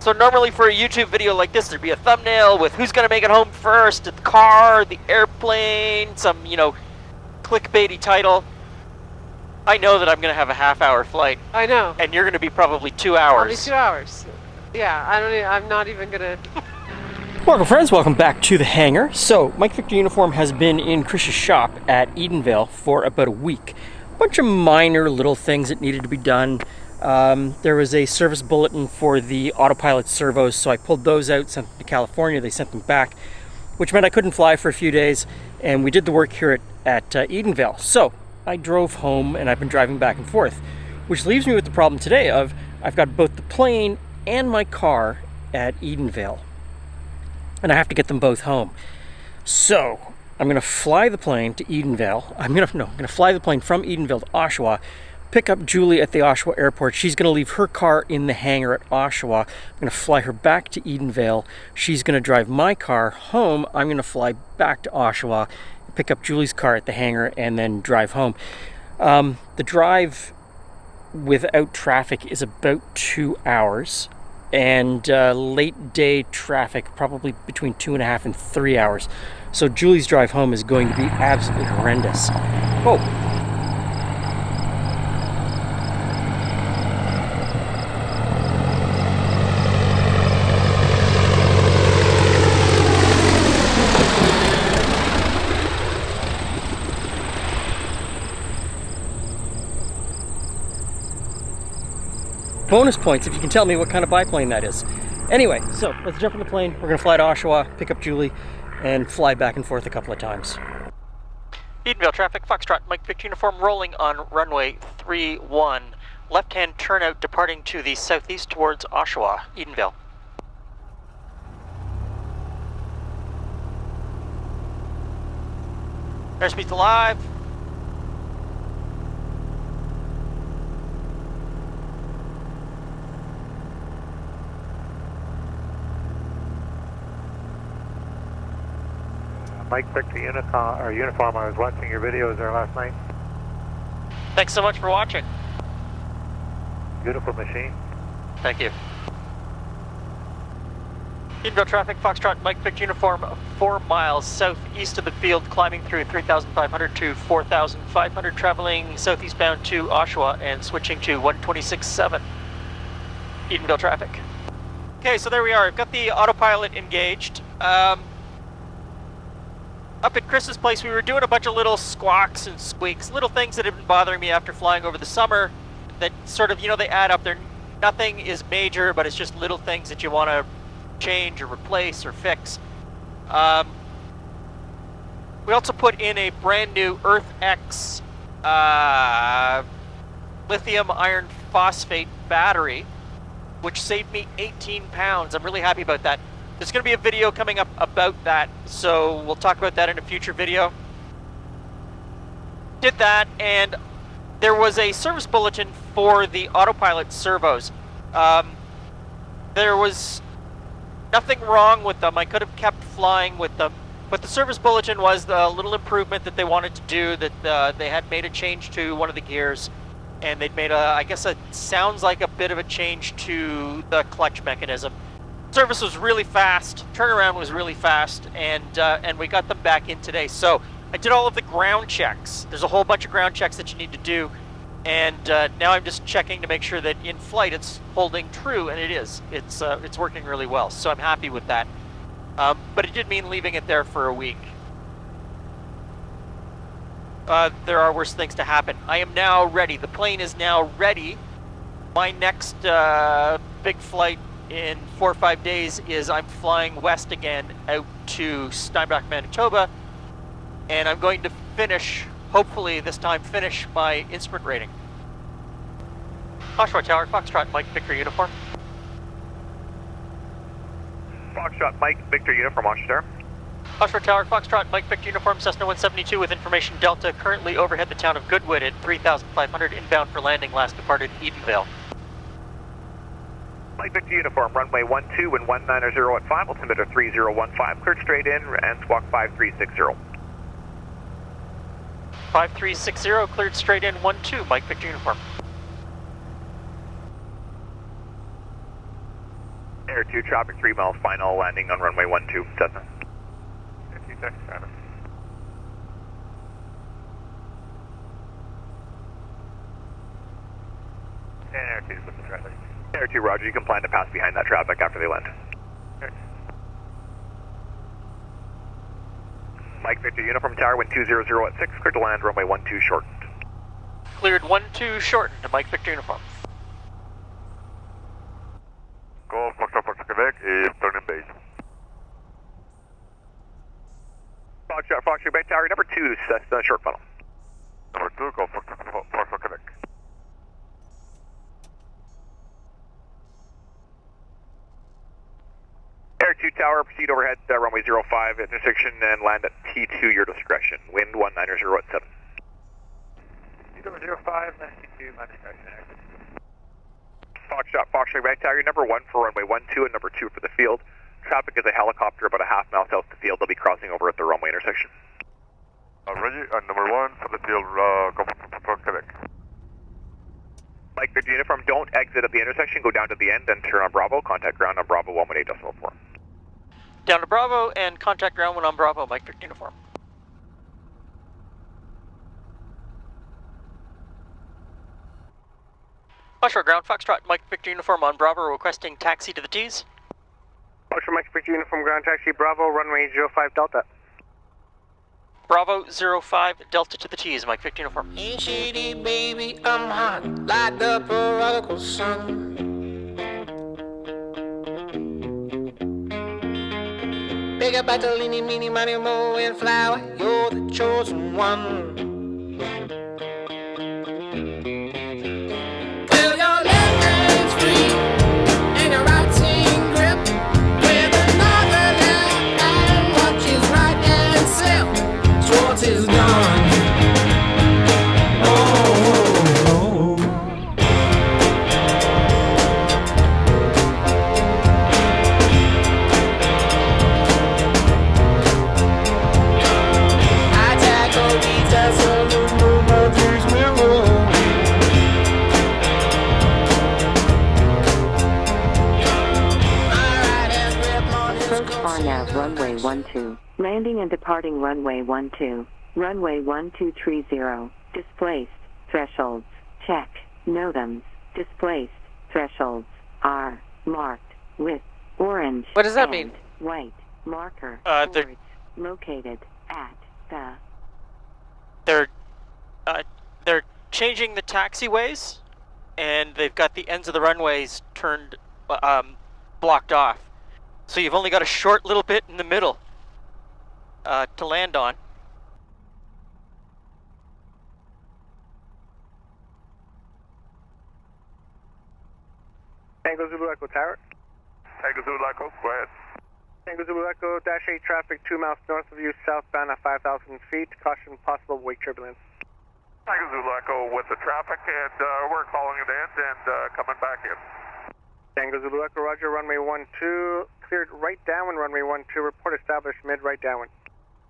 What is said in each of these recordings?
So normally for a YouTube video like this, there'd be a thumbnail with who's gonna make it home first, the car, the airplane, some, you know, clickbaity title. I know that I'm gonna have a half-hour flight. I know. And you're gonna be probably 2 hours. Only 2 hours. Yeah, I'm not even gonna... Welcome friends, welcome back to the hangar. So, Mike Victor Uniform has been in Chris's shop at Edenvale for about a week. A bunch of minor little things that needed to be done. There was a service bulletin for the autopilot servos, so I pulled those out, sent them to California, they sent them back, which meant I couldn't fly for a few days, and we did the work here at Edenvale. So, I drove home, and I've been driving back and forth, which leaves me with the problem today of I've got both the plane and my car at Edenvale, and I have to get them both home. So, I'm going to fly the plane to Edenvale. I'm going to fly the plane from Edenville to Oshawa, pick up Julie at the Oshawa airport. She's going to leave her car in the hangar at Oshawa. I'm going to fly her back to Edenvale. She's going to drive my car home. I'm going to fly back to Oshawa, pick up Julie's car at the hangar, and then drive home. The drive without traffic is about 2 hours, and late day traffic probably between 2.5 and 3 hours. So Julie's drive home is going to be absolutely horrendous. Oh. Bonus points if you can tell me what kind of biplane that is. Anyway, so let's jump in the plane. We're going to fly to Oshawa, pick up Julie, and fly back and forth a couple of times. Edenvale traffic, Foxtrot, Mike Victor Uniform rolling on runway 31. Left-hand turnout departing to the southeast towards Oshawa, Edenvale. Airspeed's alive. Mike Victor Uniform, I was watching your videos there last night. Thanks so much for watching. Beautiful machine. Thank you. Edenville traffic, Foxtrot, Mike Victor Uniform, 4 miles southeast of the field, climbing through 3,500 to 4,500, traveling southeastbound to Oshawa and switching to 126.7. Edenville traffic. Okay, so there we are. I've got the autopilot engaged. Up at Chris's place, we were doing a bunch of little squawks and squeaks, little things that have been bothering me after flying over the summer that sort of, you know, they add up. Nothing is major, but it's just little things that you want to change or replace or fix. We also put in a brand new EarthX lithium iron phosphate battery, which saved me 18 pounds. I'm really happy about that. There's going to be a video coming up about that, so we'll talk about that in a future video. Did that, and there was a service bulletin for the autopilot servos. There was nothing wrong with them. I could have kept flying with them, but the service bulletin was the little improvement that they wanted to do, that they had made a change to one of the gears, and they'd made I guess it sounds like a bit of a change to the clutch mechanism. Service was really fast, turnaround was really fast, and we got them back in today. So I did all of the ground checks. There's a whole bunch of ground checks that you need to do, and now I'm just checking to make sure that in flight it's holding true, and it is. It's working really well, so I'm happy with that. But it did mean leaving it there for a week. There are worse things to happen. I am now ready. The plane is now ready. My next big flight in 4 or 5 days is I'm flying west again out to Steinbach, Manitoba, and I'm going to finish, hopefully this time, finish my instrument rating. Oshawa Tower, Foxtrot, Mike Victor Uniform. Foxtrot, Mike Victor Uniform, Oshawa. Oshawa Tower, Foxtrot, Mike Victor Uniform, Cessna 172 with information Delta, currently overhead the town of Goodwood at 3,500, inbound for landing, last departed Edenvale. Mike Victor Uniform, runway 12 and 190 at 5, altimeter 3015, cleared straight in and squawk 5360. 5360, cleared straight in, 12, Mike Victor Uniform. Air 2 traffic 3 miles final landing on runway 12, Cessna. Air 2 taxi traffic. And Air 2 with the traffic. Air 2, roger, you can plan to pass behind that traffic after they land. Air Mike Victor Uniform Tower, wind 200 at 6, cleared to land, runway 12 shortened. Cleared 12 shortened to Mike Victor Uniform. Go Foxtrot Quebec et turn in base. Foxtrot Quebec Tower, number 2, Cessna short funnel. Number 2, go Foxtrot Quebec. Air 2 Tower, proceed overhead runway 05 intersection and land at T2, your discretion. Wind 190 at 7. Number 05, 92, my discretion. Foxtrot Quebec Tower, number 1 for runway 12 and number 2 for the field. Traffic is a helicopter about a half mile south of the field. They'll be crossing over at the runway intersection. Ready, number 1 for the field, go for Quebec. Mike Victor Uniform, don't exit at the intersection, go down to the end and turn on Bravo, contact ground on Bravo 118.4. Down to Bravo and contact ground when on Bravo, Mike Victor Uniform. Oshawa ground, Foxtrot, Mike Victor Uniform on Bravo, requesting taxi to the T's. Oshawa Mike Victor Uniform ground taxi Bravo, runway 05 Delta. Bravo 05 Delta to the T's, Mike Victor Uniform. Ain't shady, baby, I'm hot, like the prodigal son. Big up Bartolini, meeny, money, mo, and flower, you're the chosen one. Well, your left hand's free, and your right hand grip, with another left hand watches right and slip. Schwartz is gone. Runway 12, landing and departing runway 12, runway 1230, displaced, thresholds, check, NOTAMs, displaced, thresholds, are marked with orange What does that and mean? white marker They're- boards located at the... They're changing the taxiways, and they've got the ends of the runways turned, blocked off. So you've only got a short little bit in the middle to land on. Tango Zulu Echo Tower. Tango Zulu Echo, go ahead. Tango Zulu Echo, dash 8 traffic 2 miles north of you, southbound at 5,000 feet. Caution possible wake turbulence. Tango Zulu Echo with the traffic, and we're calling it in and coming back in. Tango Zulu Echo, roger, runway 12, cleared right downwind, runway 12, report established mid right downwind.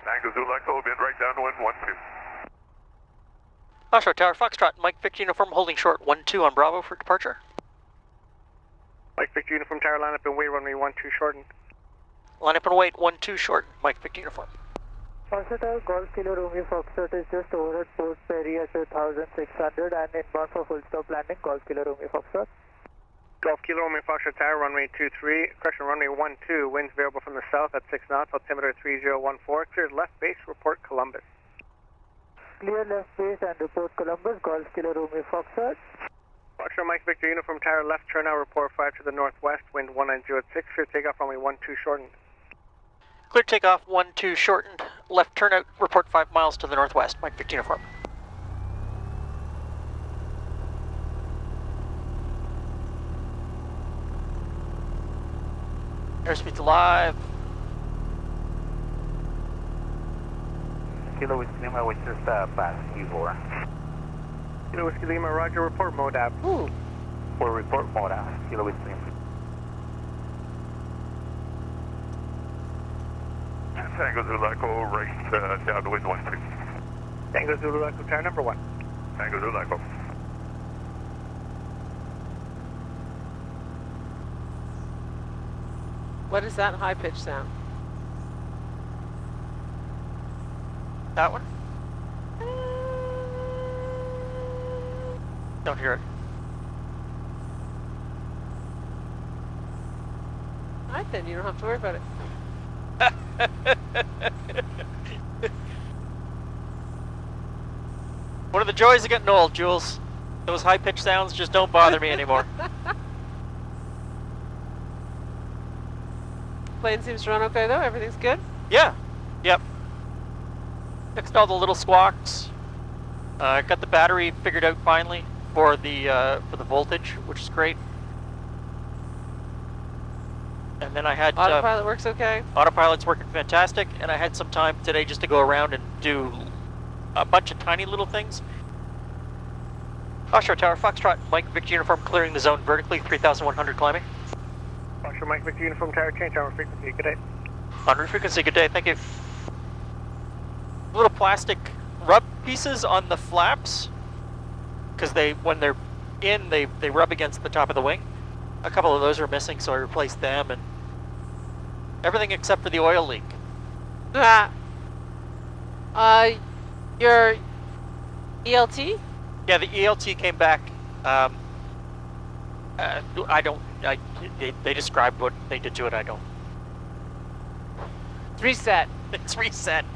Tango Zulu Echo, been right downwind, 12. Oshawa Tower, Foxtrot, Mike Victor Uniform holding short 12 on Bravo for departure. Mike Victor Uniform Tower, line up and wait, runway 12 shortened. Line up and wait, 12 shortened, Mike Victor Uniform. Foxtrot Tower, Golf Kilo Romeo Foxtrot is just over at Port Perry at 1600 and inbound for full stop landing, Golf Kilo Romeo Foxtrot. Golf Kilo Romeo Foxtrot Tower, runway 23, correction, runway 12, winds variable from the south at 6 knots, altimeter 3014, cleared left base, report Columbus. Clear left base and report Columbus, Golf Kilo Romeo Foxtrot. Foxtrot Mike Victor Uniform Tower, left turnout, report 5 to the northwest, wind 190 at 6, clear takeoff, runway 12 shortened. Clear takeoff 12 shortened, left turnout, report 5 miles to the northwest, Mike Victor Uniform. Airspeed's live. Kilo Whiskey Lima, we just passed U4. Kilo Whiskey Lima, roger, report MODAP. For report mode, Kilo Whiskey Lima. Tango Zulu Echo, right downwind 12. Tango Zulu Echo Tower, number 1. Tango Zulu Echo. What is that high-pitched sound? That one? Don't hear it. All right, then. You don't have to worry about it. One of the joys of getting old, Jules. Those high-pitched sounds just don't bother me anymore. Plane seems to run okay, though. Everything's good. Yeah. Yep. Fixed all the little squawks. Got the battery figured out finally for the voltage, which is great. And then I had Autopilot works okay. autopilot's working fantastic, and I had some time today just to go around and do a bunch of tiny little things. Oshawa Tower, Foxtrot, Mike Victor Uniform, clearing the zone vertically, 3,100 climbing. Oshawa Mike Victor Uniform Tower, change on frequency. Good day. 100 frequency, good day, thank you. Little plastic rub pieces on the flaps, because when they're in, they rub against the top of the wing. A couple of those are missing, so I replaced them, and everything except for the oil leak. Your ELT? Yeah, the ELT came back. They described what they did to it. I don't. It's reset. It's reset.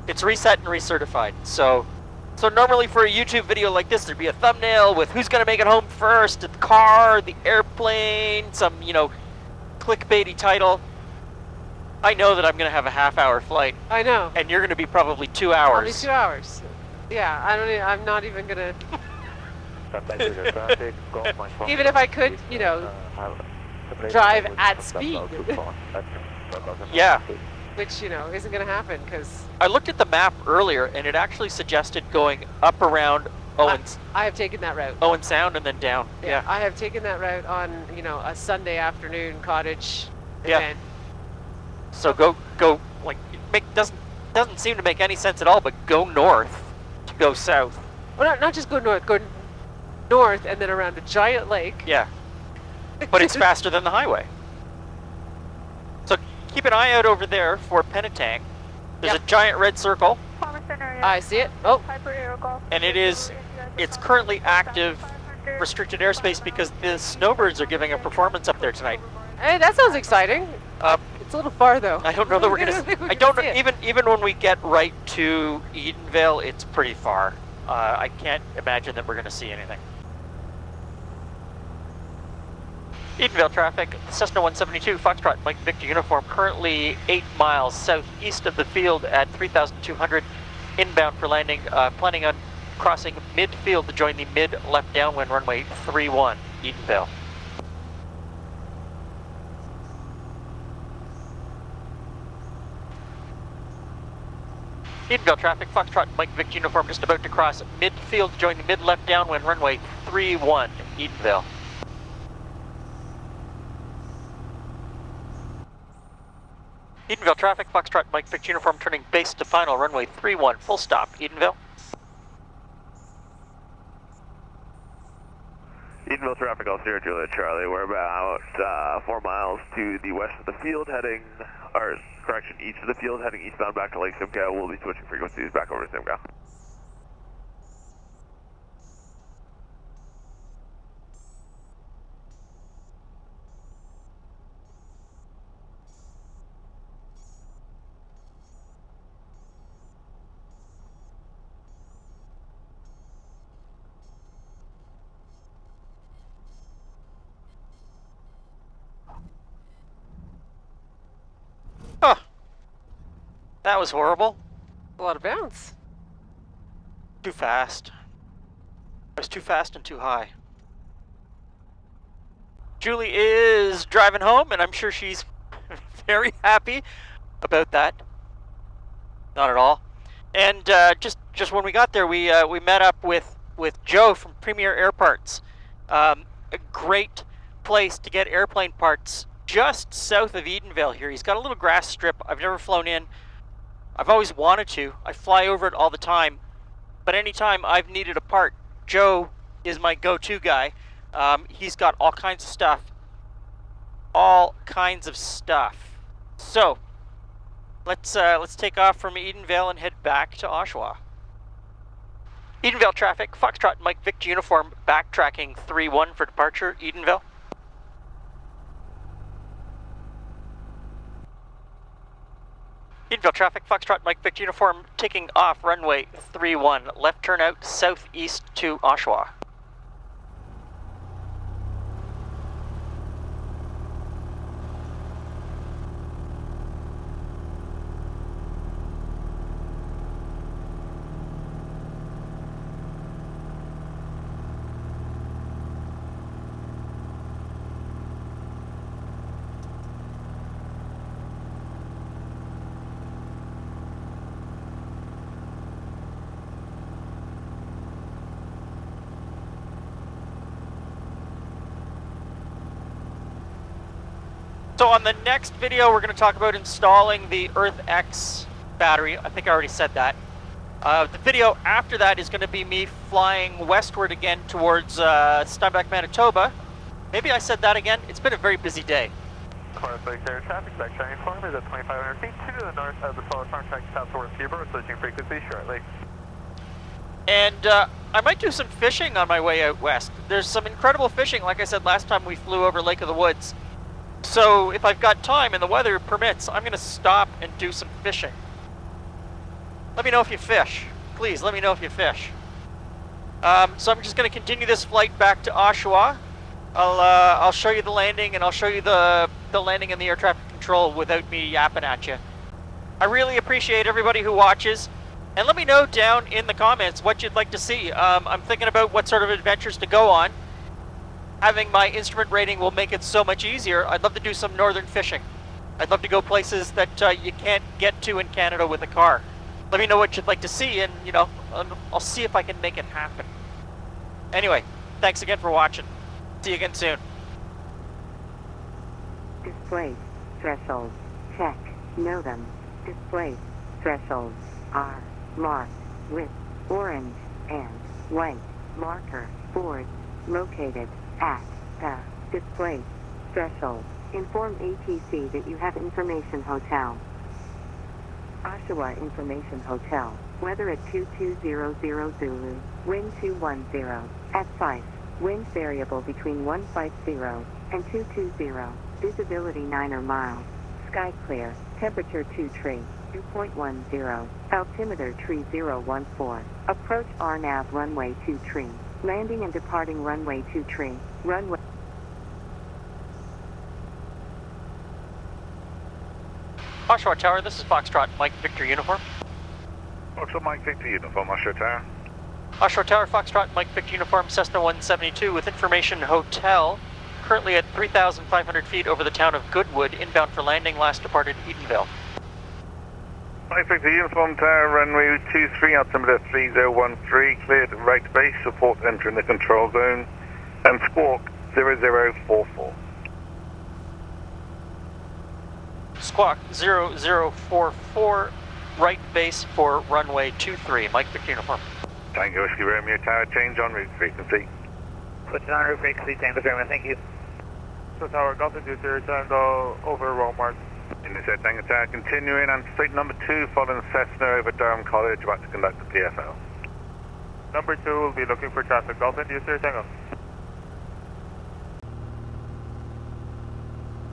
It's reset and recertified. So normally for a YouTube video like this, there'd be a thumbnail with who's gonna make it home first, the car, the airplane, some clickbaity title. I know that I'm gonna have a half-hour flight. I know. And you're gonna be probably 2 hours. Only 2 hours. Yeah, I'm not even gonna. Even if I could, drive at speed. Yeah. Which, isn't gonna happen because I looked at the map earlier, and it actually suggested going up around Owens. I have taken that route. Owen Sound and then down. Yeah. I have taken that route on, a Sunday afternoon cottage Yeah. event. So go like doesn't seem to make any sense at all, but go north to go south. Well, not just go north and then around a giant lake. Yeah. But it's faster than the highway. So keep an eye out over there for Penetang. There's a giant red circle. I see it. Oh. And it's currently active restricted airspace because the snowbirds are giving a performance up there tonight. Hey, that sounds exciting. It's a little far though. I don't know that we're gonna. I don't know, even when we get right to Edenvale, it's pretty far. I can't imagine that we're gonna see anything. Edenvale traffic, Cessna 172, Foxtrot, Mike Victor Uniform, currently 8 miles southeast of the field at 3,200, inbound for landing, planning on crossing midfield to join the mid-left downwind runway 31, Edenvale. Edenvale traffic, Foxtrot, Mike Victor Uniform, just about to cross midfield to join the mid-left downwind runway 31, Edenvale. Edenvale traffic, Foxtrot, Mike Victor Uniform, turning base to final, runway 31, full stop, Edenvale. Edenville traffic, all 0 Juliet Charlie. We're about 4 miles to the west of the field, east of the field, heading eastbound back to Lake Simcoe. We'll be switching frequencies back over to Simcoe. Huh. That was horrible. A lot of bounce. Too fast. I was too fast and too high. Julie is driving home, and I'm sure she's very happy about that. Not at all. And just when we got there, we met up with Joe from Premier Air Parts. A great place to get airplane parts just south of Edenvale here. He's got a little grass strip. I've never flown in. I've always wanted to. I fly over it all the time. But anytime I've needed a part, Joe is my go-to guy. He's got all kinds of stuff all kinds of stuff. So let's take off from Edenvale and head back to Oshawa. Edenvale traffic, Foxtrot Mike Victor Uniform, backtracking 3-1 for departure, Edenvale. Edenvale traffic, Foxtrot Mike Victor Uniform, taking off runway 31, left turn out southeast to Oshawa. So on the next video, we're going to talk about installing the Earth X battery. I think I already said that. The video after that is going to be me flying westward again towards Steinbach, Manitoba. Maybe I said that again. It's been a very busy day. Traffic, backtracking inform is at 2,500 feet to the north of the solar contract south towards Cuba, switching frequency shortly. And I might do some fishing on my way out west. There's some incredible fishing, like I said last time we flew over Lake of the Woods. So if I've got time and the weather permits, I'm going to stop and do some fishing. Let me know if you fish. Please, let me know if you fish. So I'm just going to continue this flight back to Oshawa. I'll show you the landing, and I'll show you the landing in the air traffic control without me yapping at you. I really appreciate everybody who watches. And let me know down in the comments what you'd like to see. I'm thinking about what sort of adventures to go on. Having my instrument rating will make it so much easier. I'd love to do some northern fishing. I'd love to go places that you can't get to in Canada with a car. Let me know what you'd like to see, and you know, I'll see if I can make it happen. Anyway, thanks again for watching. See you again soon. Display thresholds. Check. Know them. Display thresholds are marked with orange and white marker boards located at the display threshold. Inform ATC that you have Information Hotel. Oshawa Information Hotel. Weather at 2200 Zulu. Wind 210. At 5. Wind variable between 150 and 220. Visibility 9 miles. Sky clear. Temperature 2.10. Altimeter 3014. Approach RNAV runway 23. Landing and departing runway 23. Runway. Oshawa Tower, this is Foxtrot Mike Victor Uniform. Foxtrot Mike Victor Uniform, Oshawa Tower. Oshawa Tower, Foxtrot Mike Victor Uniform, Cessna 172 with Information Hotel. Currently at 3,500 feet over the town of Goodwood, inbound for landing, last departed Edenville. Mike Victor Uniform Tower, runway 23, altimeter 3013, cleared right base, support entering the control zone, and squawk 0044. Squawk 0044, right base for runway 23, Mike Victor Uniform. Tango Whiskey Romeo Tower, change on route frequency. Switching on route frequency, Tango Romeo, thank you. So Tower, Golf Inducer, Tango over Walmart. In this Tango Tower, continuing on straight number 2, following Cessna over Durham College, about to conduct the PFL. Number 2 will be looking for traffic, Golf Inducer, Tango.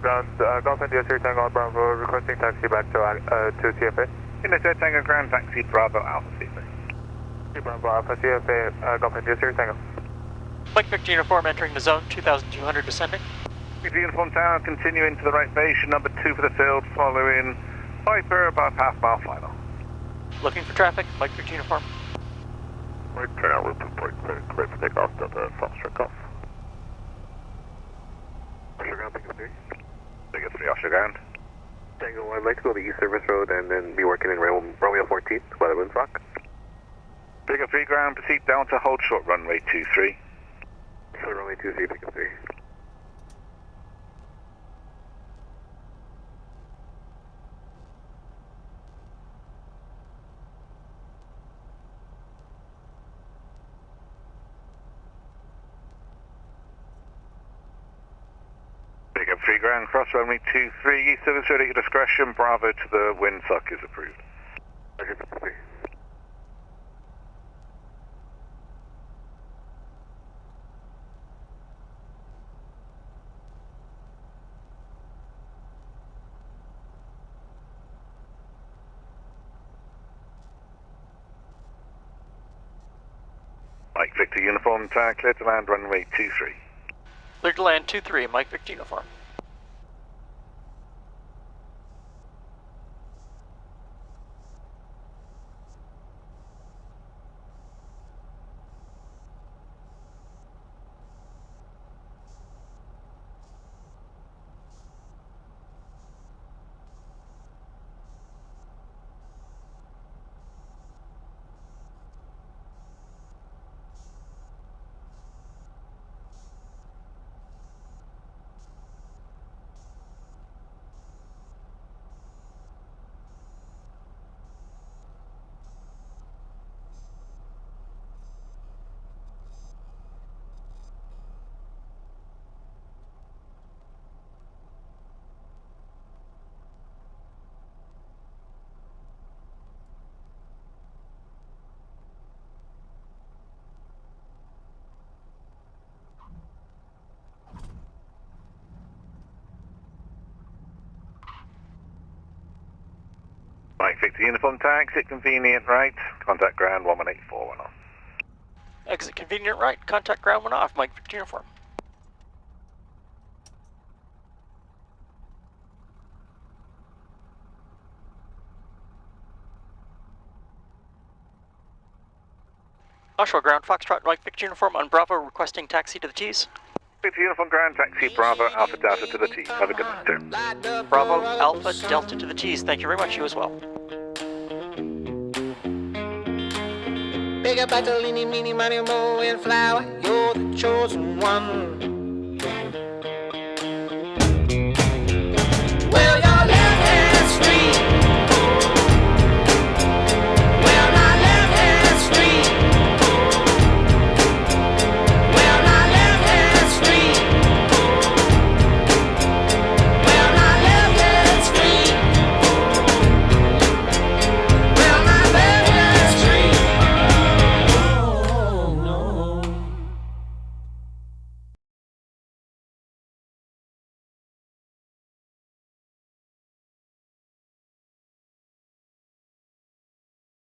Ground, Golf Inducer, Tango Bravo, requesting taxi back to CFA. In this Tango Ground, taxi Bravo Alpha CFA. Bravo Alpha CFA, Golf Inducer, Tango. Mike Victor Uniform entering the zone, 2,200 descending. With Uniform Tower, continuing to the right base, number 2 for the field, following Viper, about half-mile final. Looking for traffic, Mike Victor Uniform. Right tower, break for takeoff, Foxtrot Golf. Oshawa Ground, Tango 3. Tango 3, Oshawa Ground. Tango 1, I'd like to go to East Service Road and then be working in Romeo 14, weather winds rock. Tango 3 ground, proceed down to hold short runway 23. Short runway 23, Tango 3. Takeoff 3 ground, cross runway 23, service ready at your discretion, Bravo to the windsock is approved. Mike Victor uniform, tower clear to land runway 23. Clear to land 23, Mike Victor uniform. Mike Victor uniform, tower exit convenient right, contact ground 11841 off. Exit convenient right, contact ground 1 off, Mike Victor uniform. Oshawa ground, Foxtrot, Mike Victor uniform on Bravo, requesting taxi to the T's. Victor uniform ground, taxi Bravo Alpha Delta to the T. Have a good night, sir. Bravo, Alpha, Delta to the T's. Thank you very much, you as well. Big up Bartolini, meeny, money, mo, and flower. You're the chosen one.